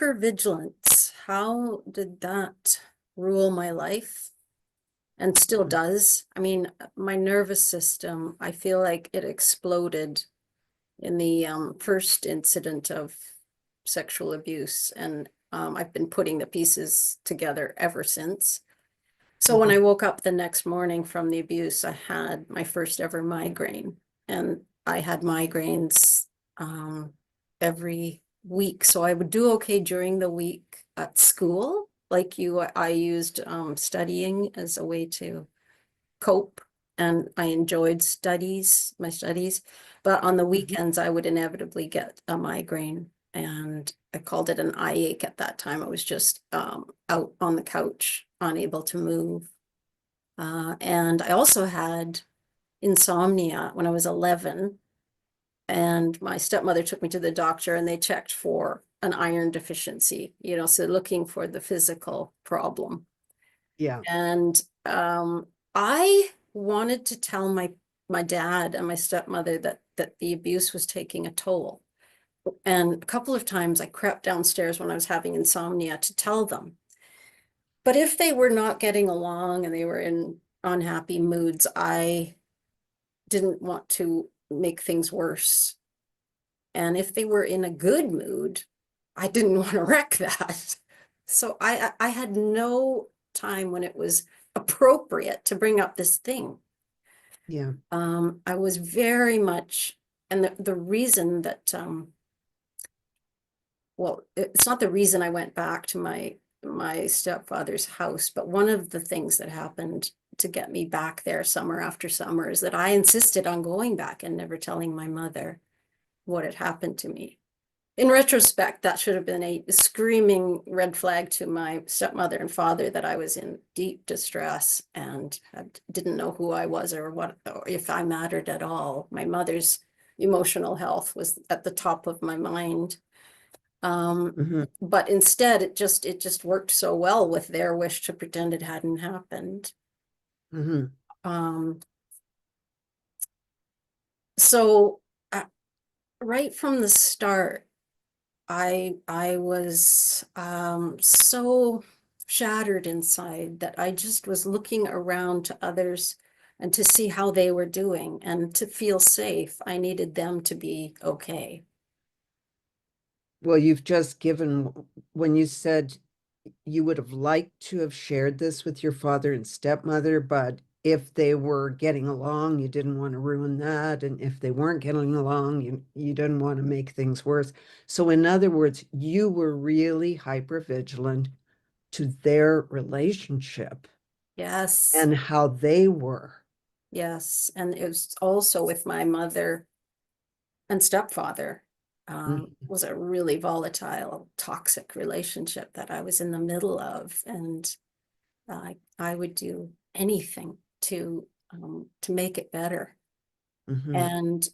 hypervigilance, how did that rule my life and still does? I mean, my nervous system, I feel like it exploded in the first incident of sexual abuse, and I've been putting the pieces together ever since. So when I woke up the next morning from the abuse, I had my first ever migraine, and I had migraines every week. So I would do okay during the week at school. Like you, I used studying as a way to cope, and I enjoyed my studies. But on the weekends, I would inevitably get a migraine, and I called it an eye ache at that time. I was just out on the couch, unable to move. And I also had insomnia when I was 11, and my stepmother took me to the doctor and they checked for an iron deficiency, so looking for the physical problem. Yeah. And I wanted to tell my dad and my stepmother that the abuse was taking a toll. And a couple of times I crept downstairs when I was having insomnia to tell them. But if they were not getting along and they were in unhappy moods, I didn't want to make things worse. And if they were in a good mood, I didn't want to wreck that. So I had no time when it was appropriate to bring up this thing. Yeah. I was very much, and the reason that well, it's not the reason I went back to my stepfather's house, but one of the things that happened to get me back there summer after summer is that I insisted on going back and never telling my mother what had happened to me. In retrospect, that should have been a screaming red flag to my stepmother and father that I was in deep distress and didn't know who I was or what, or if I mattered at all. My mother's emotional health was at the top of my mind. But instead, it just worked so well with their wish to pretend it hadn't happened. So right from the start, I was so shattered inside that I just was looking around to others and to see how they were doing, and to feel safe, I needed them to be okay. Well, you've just given, when you said you would have liked to have shared this with your father and stepmother, but if they were getting along, you didn't want to ruin that. And if they weren't getting along, you didn't want to make things worse. So in other words, you were really hyper vigilant to their relationship Yes, and how they were. yes. And it was also with my mother and stepfather. Was a really volatile, toxic relationship that I was in the middle of, and I would do anything to make it better, and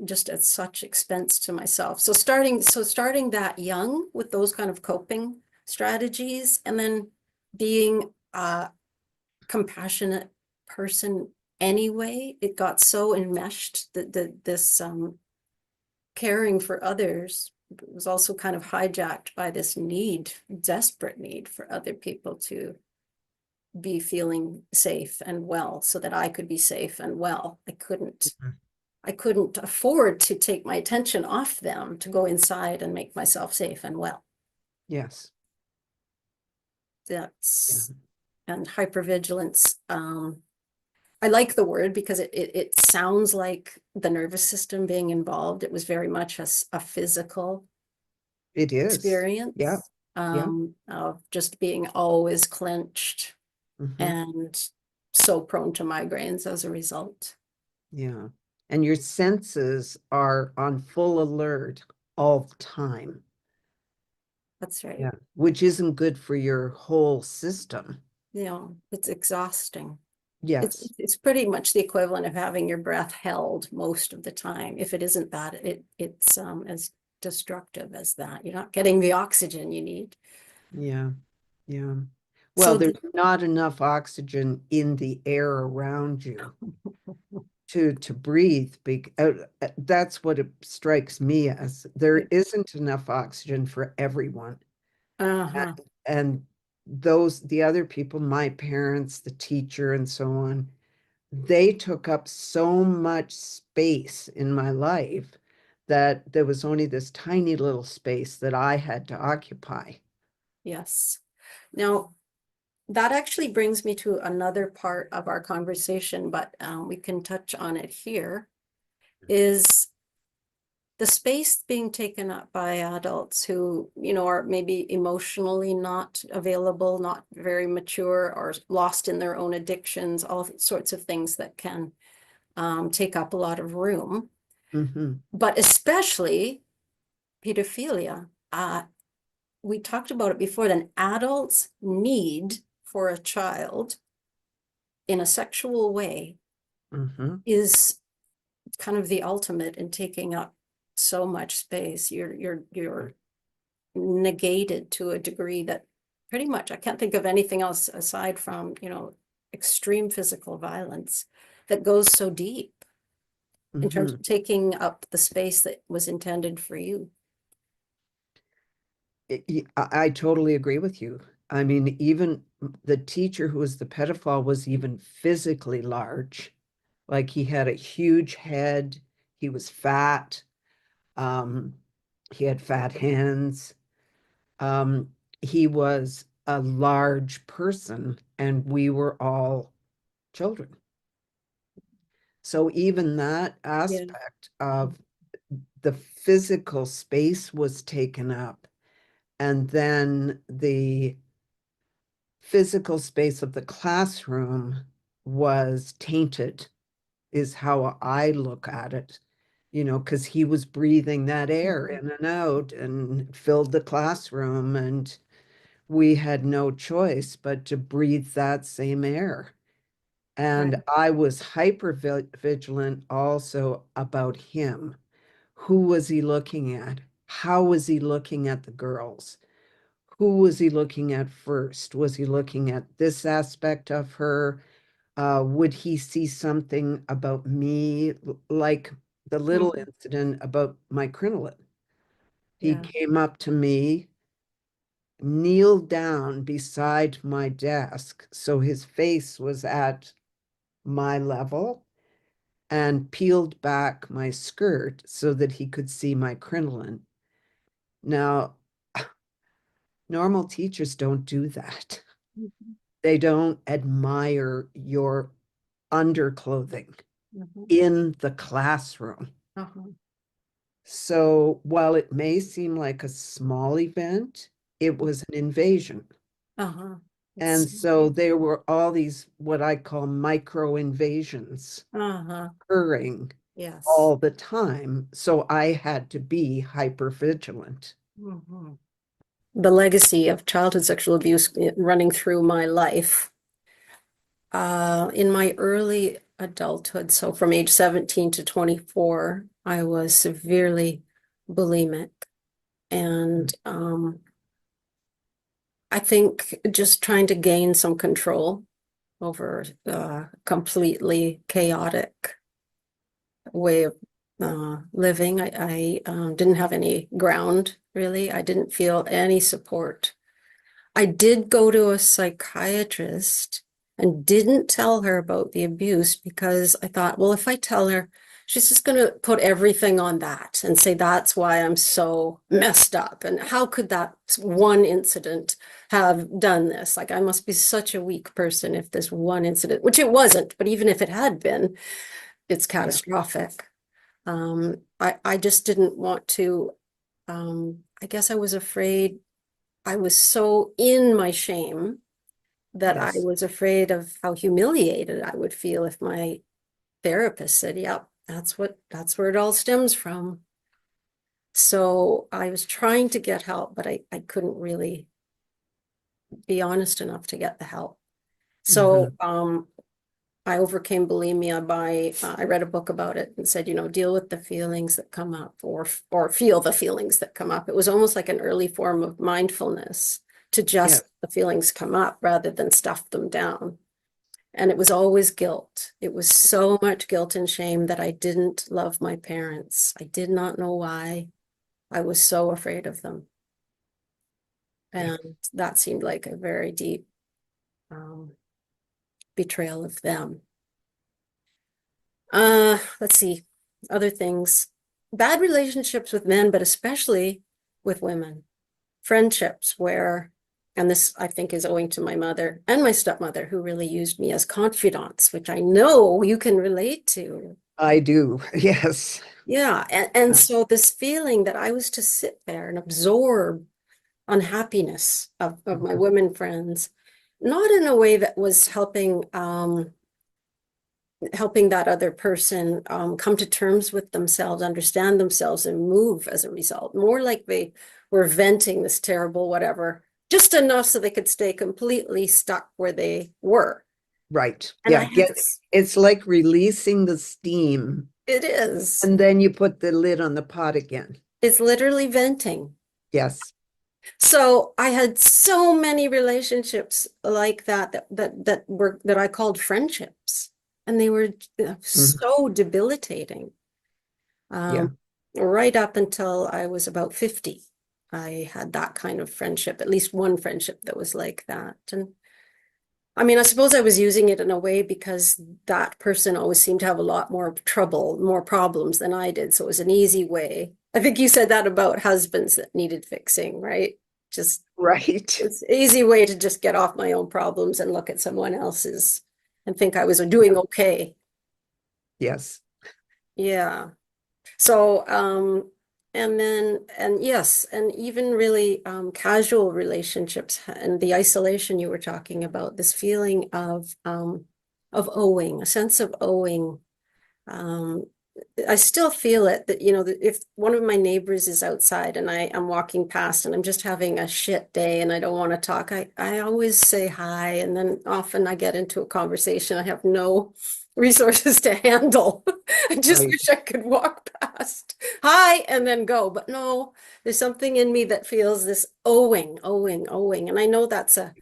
just at such expense to myself. So starting that young with those kind of coping strategies, and then being a compassionate person anyway, it got so enmeshed that this caring for others was also kind of hijacked by this desperate need for other people to be feeling safe and well, so that I could be safe and well. I couldn't afford to take my attention off them to go inside and make myself safe and well. Yes. That's Yeah. And hypervigilance. I like the word because it sounds like the nervous system being involved. It was very much a physical It is. Yeah. experience, Yeah. of just being always clenched and so prone to migraines as a result. Yeah. And your senses are on full alert all the time. That's right. Yeah. Which isn't good for your whole system. It's exhausting. Yes. It's pretty much the equivalent of having your breath held most of the time. If it isn't that, it's as destructive as that. You're not getting the oxygen you need. Yeah. Yeah. Well, So there's not enough oxygen in the air around you to breathe. That's what it strikes me as. There isn't enough oxygen for everyone. Uh-huh. And the other people, my parents, the teacher, and so on, they took up so much space in my life that there was only this tiny little space that I had to occupy. Yes. Now, that actually brings me to another part of our conversation, but we can touch on it here, is the space being taken up by adults who, are maybe emotionally not available, not very mature, or lost in their own addictions, all sorts of things that can take up a lot of room, but especially pedophilia. We talked about it before, then adults' need for a child in a sexual way is kind of the ultimate in taking up so much space. You're negated to a degree that pretty much I can't think of anything else aside from, extreme physical violence that goes so deep in terms of taking up the space that was intended for you. I totally agree with you. I mean, even the teacher who was the pedophile was even physically large. Like he had a huge head, he was fat, um, he had fat hands. He was a large person, and we were all children. So even that Yeah. aspect of the physical space was taken up, and then the physical space of the classroom was tainted, is how I look at it, because he was breathing that air in and out and filled the classroom, and we had no choice but to breathe that same air. Right. And I was hyper vigilant also about him. Who was he looking at? How was he looking at the girls? Who was he looking at first? Was he looking at this aspect of her? Would he see something about me, like the little Mhm. incident about my crinoline? He Yeah. came up to me, kneeled down beside my desk, so his face was at my level, and peeled back my skirt so that he could see my crinoline. Now, normal teachers don't do that. Mhm. They don't admire your underclothing Mhm. in the classroom. Uh-huh. So while it may seem like a small event, it was an invasion. Uh-huh. It's And so there were all these, what I call micro invasions uh-huh. occurring Yes. all the time. So I had to be hyper vigilant. Mhm. The legacy of childhood sexual abuse running through my life. In my early adulthood, so from age 17 to 24, I was severely bulimic. And I think just trying to gain some control over completely chaotic way of living. I didn't have any ground, really. I didn't feel any support. I did go to a psychiatrist and didn't tell her about the abuse because I thought, well, if I tell her, she's just going to put everything on that and say that's why I'm so messed up. And how could that one incident have done this? Like, I must be such a weak person if this one incident, which it wasn't, but even if it had been, it's Yeah. catastrophic. I just didn't want to, I guess I was afraid. I was so in my shame that I Yes. was afraid of how humiliated I would feel if my therapist said, yep, that's where it all stems from. So I was trying to get help, but I couldn't really be honest enough to get the help. So I overcame bulimia by I read a book about it and said, deal with the feelings that come up or feel the feelings that come up. It was almost like an early form of mindfulness to Yes. just the feelings come up rather than stuff them down. And it was always guilt. It was so much guilt and shame that I didn't love my parents. I did not know why. I was so afraid of them. And that seemed like a very deep betrayal of them. Let's see, other things. Bad relationships with men, but especially with women. Friendships where, and this I think is owing to my mother and my stepmother, who really used me as confidants, which I know you can relate to. I do. Yes. Yeah. And so this feeling that I was to sit there and absorb unhappiness of my women friends, not in a way that was helping that other person come to terms with themselves, understand themselves, and move as a result. More like they were venting this terrible whatever, just enough so they could stay completely stuck where they were. Right. And I Yeah. had, It's like releasing the steam, it is, and then you put the lid on the pot again. it's literally venting. Yes. So I had so many relationships like that I called friendships, and they were so debilitating. Yeah. Right up until I was about 50, I had that kind of friendship, at least one friendship that was like that. And I mean, I suppose I was using it in a way because that person always seemed to have a lot more trouble, more problems than I did. So it was an easy way. I think you said that about husbands that needed fixing, right? Just Right. it's an easy way to just get off my own problems and look at someone else's and think I was doing okay. Yes. Yeah. So, and yes, and even really casual relationships and the isolation you were talking about, this feeling of owing, a sense of owing. Um, I still feel it that, that if one of my neighbors is outside and I am walking past and I'm just having a shit day and I don't want to talk, I always say hi. And then often I get into a conversation I have no resources to handle. I just Right. wish I could walk past, hi, and then go. But no, there's something in me that feels this owing, owing, owing. And I know that's a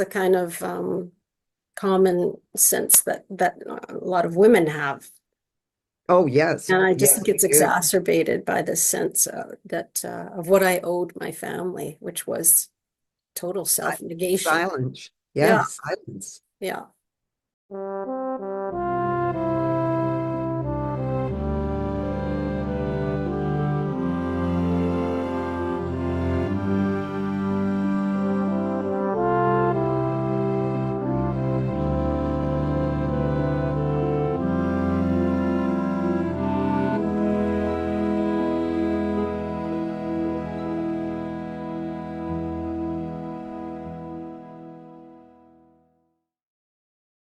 kind of common sense that a lot of women have. Oh, yes. And I just Yes, think it's we do. exacerbated by this sense that of what I owed my family, which was total self-negation. Silence. Yeah, Yes, silence. yeah.